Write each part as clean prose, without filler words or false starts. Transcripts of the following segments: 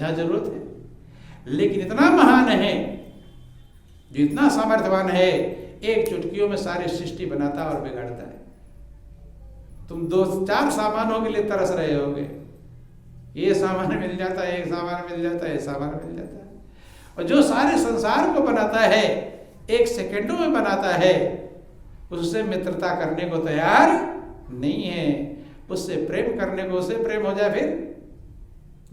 जहां जरूरत है। लेकिन इतना महान है, जो इतना सामर्थ्यवान है, एक चुटकियों में सारी सृष्टि बनाता और बिगाड़ता है। तुम 2-4 सामानों के लिए तरस रहे होगे, ये सामान मिल जाता है, एक सामान मिल जाता है, सामान मिल जाता है। और जो सारे संसार को बनाता है, 1 सेकंडों में बनाता है, उससे मित्रता करने को तैयार नहीं है। उससे प्रेम करने को, उससे प्रेम हो जाए, फिर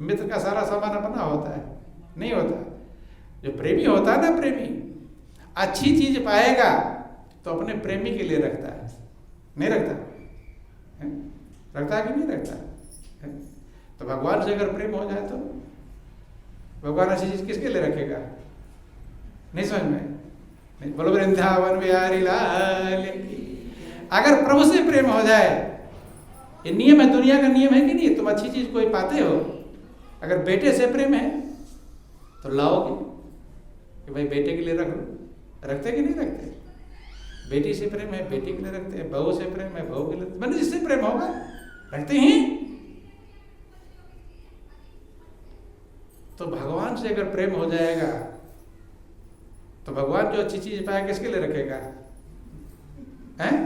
मित्र का सारा सामान अपना होता है? नहीं होता। जो प्रेमी होता है ना, प्रेमी अच्छी चीज पाएगा तो अपने प्रेमी के लिए रखता है, नहीं रखता है? रखता है कि नहीं रखता है? तो भगवान से अगर प्रेम हो जाए तो भगवान ऐसी चीज किसके लिए रखेगा? नहीं समझ में? बोलो वृंदावन बिहारी लाल की। अगर प्रभु से प्रेम हो जाए, ये नियम है, दुनिया का नियम है कि नहीं? तुम अच्छी चीज कोई पाते हो, अगर बेटे से प्रेम है तो लाओगे कि भाई बेटे के लिए रख लो। रखते कि नहीं रखते? बेटी से प्रेम है, बेटी के लिए रखते हैं। बहू से प्रेम है, बहू के लिए, मैंने जिससे प्रेम होगा रखते ही। तो भगवान से अगर प्रेम हो जाएगा तो भगवान जो अच्छी चीज पाए किसके लिए रखेगा? हैं?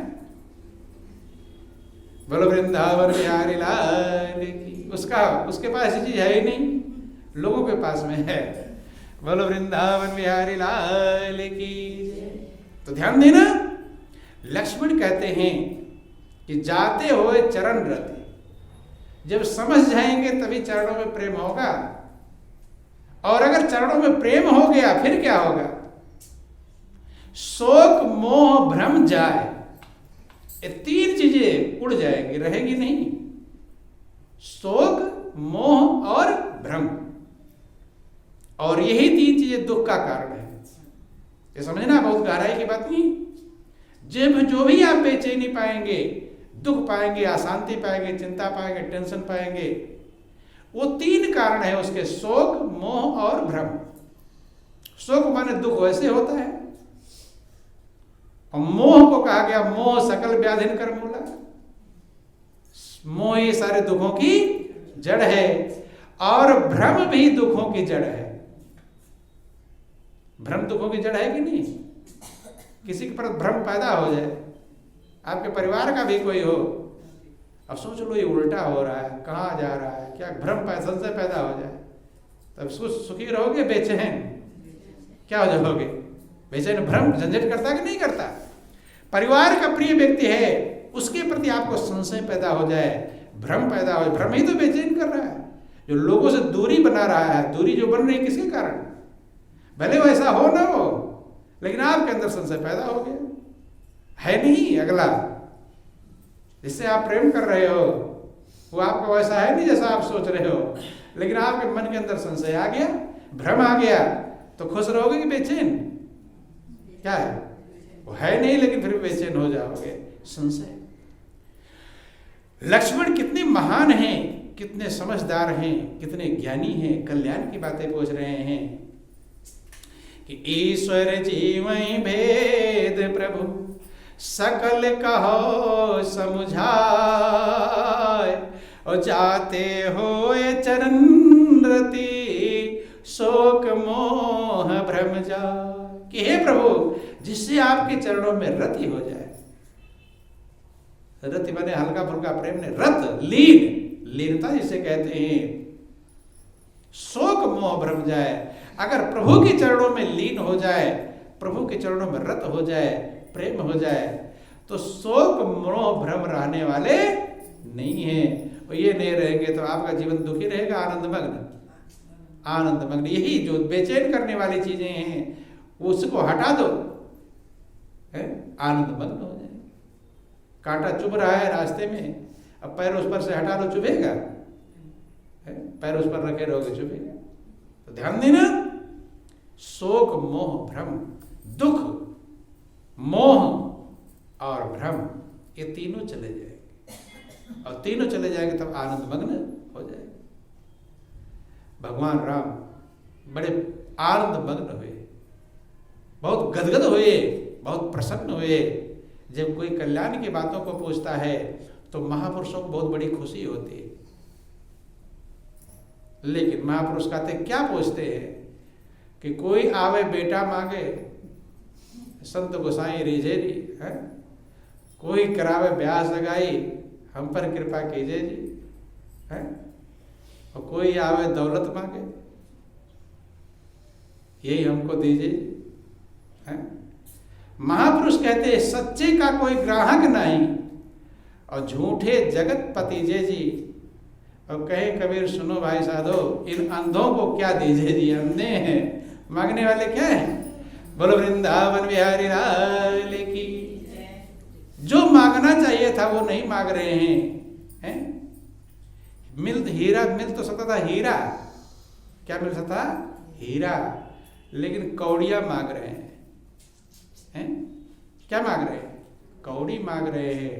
बोलो वृंदावन बिहारी लाल की। उसके पास ऐसी चीज है ही नहीं, लोगों के पास में है। बोलो वृंदावन बिहारी लाल की। तो ध्यान देना, लक्ष्मण कहते हैं कि जाते हुए चरण रति, जब समझ जाएंगे तभी चरणों में प्रेम होगा। और अगर चरणों में प्रेम हो गया फिर क्या होगा? शोक मोह भ्रम जाए, ये 3 चीजें उड़ जाएंगी, रहेगी नहीं। शोक मोह और भ्रम, और यही 3 चीजें दुख का कारण है। ये समझना बहुत गहराई की बात नहीं। जब जो भी आप बेचैनी पाएंगे, दुख पाएंगे, अशांति पाएंगे, चिंता पाएंगे, टेंशन पाएंगे, वो 3 कारण है उसके, शोक मोह और भ्रम। शोक माने दुख वैसे होता है, और मोह को कहा गया मोह सकल व्याधिन कर मूला। मोह ये सारे दुखों की जड़ है, और भ्रम भी दुखों की जड़ है। भ्रम दुखों की जड़ है कि नहीं? किसी के पर भ्रम पैदा हो जाए, आपके परिवार का भी कोई हो, अब सोच लो ये उल्टा हो रहा है, कहाँ जा रहा है, क्या भ्रम संशय पैदा हो जाए, तब सुखी रहोगे? बेचैन क्या हो जाओगे? बेचैन भ्रम झंझट करता कि नहीं करता? परिवार का प्रिय व्यक्ति है, उसके प्रति आपको संशय पैदा हो जाए, भ्रम पैदा हो जाए, भ्रम ही तो बेचैन कर रहा है। जो लोगों से दूरी बना रहा है, दूरी जो बन रही है किसके कारण? भले वैसा हो ना हो, लेकिन आपके अंदर संशय पैदा हो गया है। नहीं अगला जिससे आप प्रेम कर रहे हो वो आपका वैसा है नहीं जैसा आप सोच रहे हो, लेकिन आपके मन के अंदर संशय आ गया, भ्रम आ गया, तो खुश रहोगे कि बेचैन? क्या है? वो है नहीं, लेकिन फिर भी बेचैन हो जाओगे। संशय। लक्ष्मण कितने महान हैं, कितने समझदार हैं, कितने ज्ञानी हैं, कल्याण की बातें पूछ रहे हैं कि ईश्वर जीवई भेद प्रभु सकल कहो समुझाए, और जाते होए चरण रति शोक मोह भ्रम जाए। कि हे प्रभु, जिससे आपके चरणों में रति हो जाए। रति माने हल्का फुल्का प्रेम ने, रत लीनता जिसे कहते हैं। शोक मोह भ्रम जाए, अगर प्रभु के चरणों में लीन हो जाए, प्रभु के चरणों में रत हो जाए, प्रेम हो जाए, तो शोक मोह भ्रम रहने वाले नहीं है। और ये नहीं रहेंगे तो आपका जीवन दुखी रहेगा, आनंदमग्न। यही जो बेचैन करने वाली चीजें हैं उसको हटा दो, आनंदमग्न हो जाए। कांटा चुभ रहा है रास्ते में, अब पैर उस पर से हटा लो, चुभेगा? पैर उस पर रखे रहोगे, चुभेगा? तो ध्यान देना, शोक मोह भ्रम, दुख मोह और भ्रम, ये तीनों चले जाएंगे, और तीनों चले जाएंगे तब आनंदमग्न हो जाएगा। भगवान राम बड़े आनंदमग्न हुए, बहुत गदगद हुए, बहुत प्रसन्न हुए। जब कोई कल्याण की बातों को पूछता है तो महापुरुषों को बहुत बड़ी खुशी होती है। लेकिन महापुरुष कहते क्या पूछते हैं कि कोई आवे बेटा मांगे संत गोसाई रिझे जी है, कोई करावे ब्याह सगाई हम पर कृपा कीजिए जी है, और कोई आवे दौलत मांगे यही हमको दीजिए है। महापुरुष कहते सच्चे का कोई ग्राहक नहीं और झूठे जगत पतिजे जी। और कहे कबीर सुनो भाई साधो, इन अंधों को क्या दीजिए जी, अंधे हैं, मांगने वाले क्या है। बोलो वृंदावन बिहारी लाल की। जो मांगना चाहिए था वो नहीं मांग रहे हैं। मिल हीरा मिल तो सकता था, हीरा क्या मिल सकता, हीरा, लेकिन कौड़िया मांग रहे हैं। क्या मांग रहे हैं, कौड़ी मांग रहे हैं।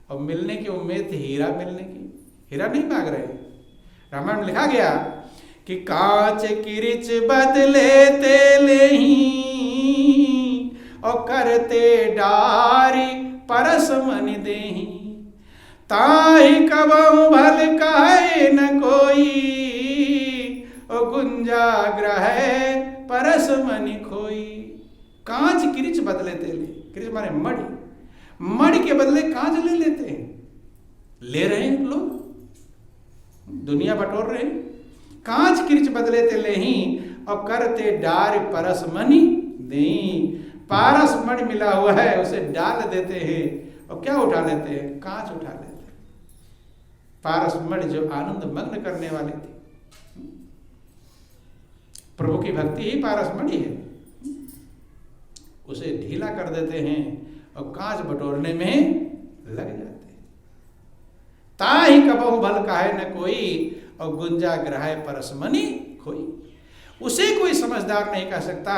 और मिलने की उम्मीद थी हीरा मिलने की, हीरा नहीं मांग रहे। रामायण में लिखा गया कि कांच किरिच बदले तेले ही और करते डारी परस मन देही, ताहि कबहु भल कहे न कोई और गुंजा ग्रह परस मन खोई। कांच किरिच बदले तेले, किरिच माने मणि, मणि के बदले कांच ले लेते हैं, ले रहे हैं लोग, दुनिया बटोर रहे हैं। कांच किरिच बदले तेले ही और करते डार परस मणि देही। पारस मणि मिला हुआ है उसे डाल देते हैं और क्या उठा लेते हैं, कांच उठा लेते हैं। पारस मणि जो आनंद मग्न करने वाले थे, प्रभु की भक्ति ही पारस मणि है, उसे ढीला कर देते हैं और कांच बटोरने में लग जाते हैं। ताहि कबहु भल काहे न कोई और गुंजा ग्रहाय परस मणि खोई। उसे कोई समझदार नहीं कह सकता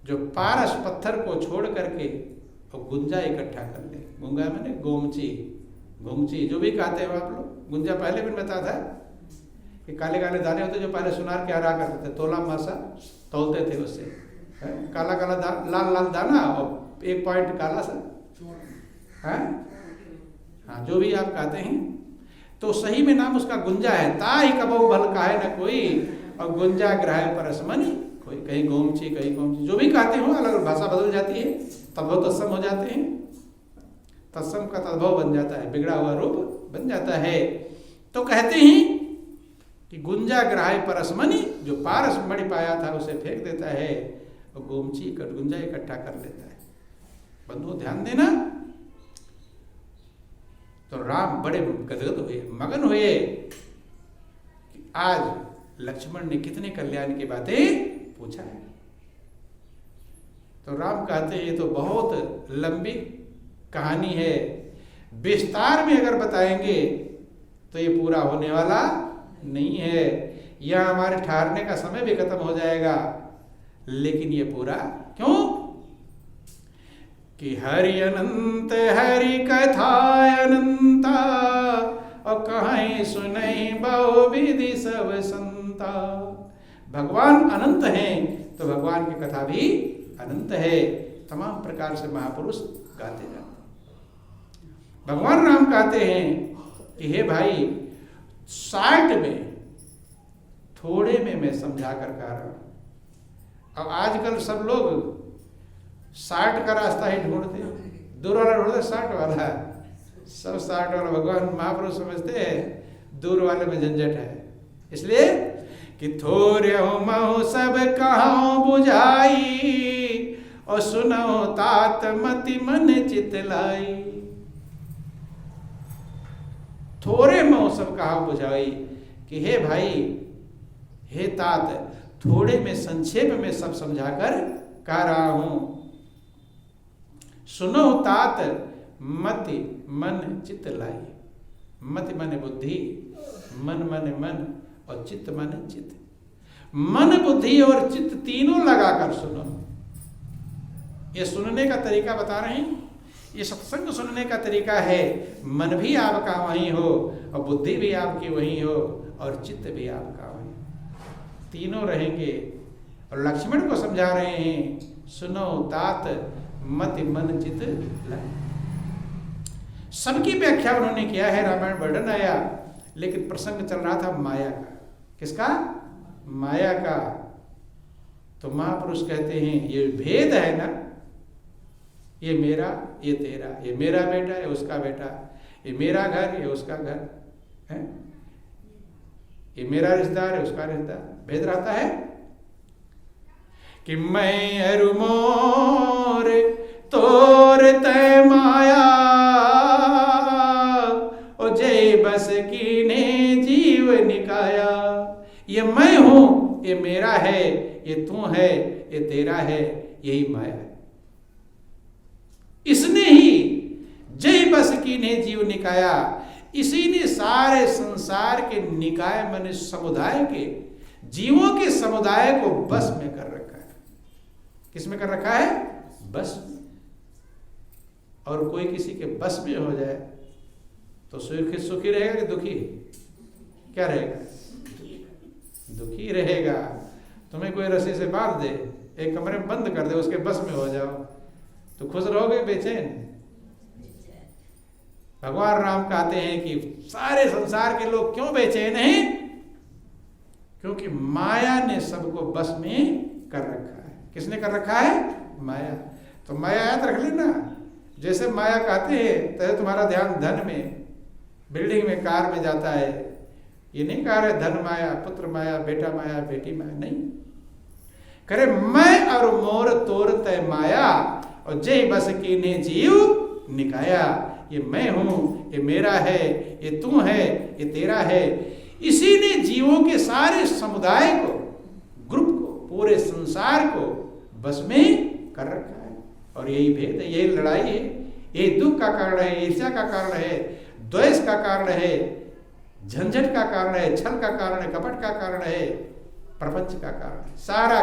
जो पारस पत्थर को छोड़ करके और गुंजा इकट्ठा कर ले। गुंगा मैंने गोमची, घुंगची जो भी कहते हो आप लोग। गुंजा पहले भी बताया था कि काले काले दाने होते जो पहले सुनार के हरा करते थे, तोला मासा तोलते थे उससे, काला काला लाल लाल दाना और एक पॉइंट काला सा है। हाँ जो भी आप कहते हैं, तो सही में नाम उसका गुंजा है। ताहि कबहु भल काहे न कोई और गुंजा ग्रहाय परस मणि कोई। कहीं गोमची कहीं गोमची, जो भी कहते हो, अलग अलग भाषा बदल जाती है, तद्भव तत्सम हो जाते हैं। तत्सम का तद्भव बन जाता है, बिगड़ा हुआ रूप बन जाता है। तो कहते हैं कि गुंजा ग्रहाय परस मणि, जो पारस मणि पाया था उसे फेंक देता है और गोमची गुंजा इकट्ठा कर लेता है। बंधुओं ध्यान देना। तो राम बड़े गदगद हुए, मगन हुए कि आज लक्ष्मण ने कितने कल्याण की बातें पूछा है। तो राम कहते हैं ये तो बहुत लंबी कहानी है, विस्तार में अगर बताएंगे तो ये पूरा होने वाला नहीं है। यह हमारे ठहरने का समय भी खत्म हो जाएगा, लेकिन ये पूरा क्यों कि हरि अनंत हरि कथा अनंता और कहीं सुनई बहु विधि सब संता। भगवान अनंत हैं तो भगवान की कथा भी अनंत है, तमाम प्रकार से महापुरुष गाते जाते। भगवान राम कहते हैं कि हे भाई 60 में थोड़े में मैं समझा कर कह रहा हूं। अब आजकल सब लोग 60 का रास्ता ही ढूंढते, दूर वाला ढूंढते 60 वाला, सब 60 वाला। भगवान महापुरुष समझते हैं दूर वाले में झंझट है, इसलिए कि थोरे हो महो सब कहां बुझाई और सुनो तात मति मन चित लाई। थोड़े महो सब कहां बुझाई कि हे भाई, हे तात, थोड़े में संक्षेप में सब समझाकर कह रहा हूं। सुनो तात मति मन चित्त लाई। मति माने बुद्धि, मन माने मन और चित्त माने चित्त। मन बुद्धि और चित्त तीनों लगाकर सुनो। ये सुनने का तरीका बता रहे हैं, ये सत्संग सुनने का तरीका है। मन भी आपका वहीं हो और बुद्धि भी आपकी वहीं हो और चित्त भी आपका वहीं, तीनों रहेंगे। और लक्ष्मण को समझा रहे हैं, सुनो तात मति मन चित्त लाई। सबकी व्याख्या उन्होंने किया है, रामायण वर्णन आया, लेकिन प्रसंग चल रहा था माया का। किसका? माया का। तो महापुरुष कहते हैं ये भेद है ना, ये मेरा, ये तेरा, ये मेरा बेटा, ये उसका बेटा, ये मेरा घर, ये उसका घर है, ये मेरा रिश्तेदार है, उसका रिश्तेदार, भेद रहता है कि मैं अरु मोर तोर तय माया, ओ जय बस कीने जीव निकाया। ये मैं हूं, ये मेरा है, ये तू है, ये तेरा है, यही माया है। इसने ही जय बस कीने जीव निकाया, इसी ने सारे संसार के निकाय माने समुदाय के, जीवों के समुदाय को बस में कर रखा है। किस में कर रखा है? बस में। और कोई किसी के बस में हो जाए तो सुखी रहेगा कि दुखी? क्या रहेगा? दुखी रहेगा। तुम्हें कोई रस्सी से बांध दे, एक कमरे में बंद कर दे, उसके बस में हो जाओ तो खुश रहोगे? बेचैन? भगवान राम कहते हैं कि सारे संसार के लोग क्यों बेचैन हैं? क्योंकि माया ने सबको बस में कर रखा है। किसने कर रखा है? माया। तो माया याद रख लेना। जैसे माया कहते हैं तो तुम्हारा ध्यान धन में, बिल्डिंग में, कार में जाता है। ये नहीं कह रहे धन माया, पुत्र माया, बेटा माया, बेटी माया, नहीं। करे मैं और मोर तोर तय माया, और जय बस कीने जीव निकाया। ये मैं हूं, ये मेरा है, ये तू है, ये तेरा है। इसी ने जीवों के सारे समुदाय को, ग्रुप को, पूरे संसार को बस में कर रखा है। और यही भेद है, यही लड़ाई है, यही दुख का कारण है, ईर्ष्या का कारण है, द्वेष का कारण है, झंझट का कारण है, छल का कारण है, कपट का कारण है, प्रपंच का कारण है। सारा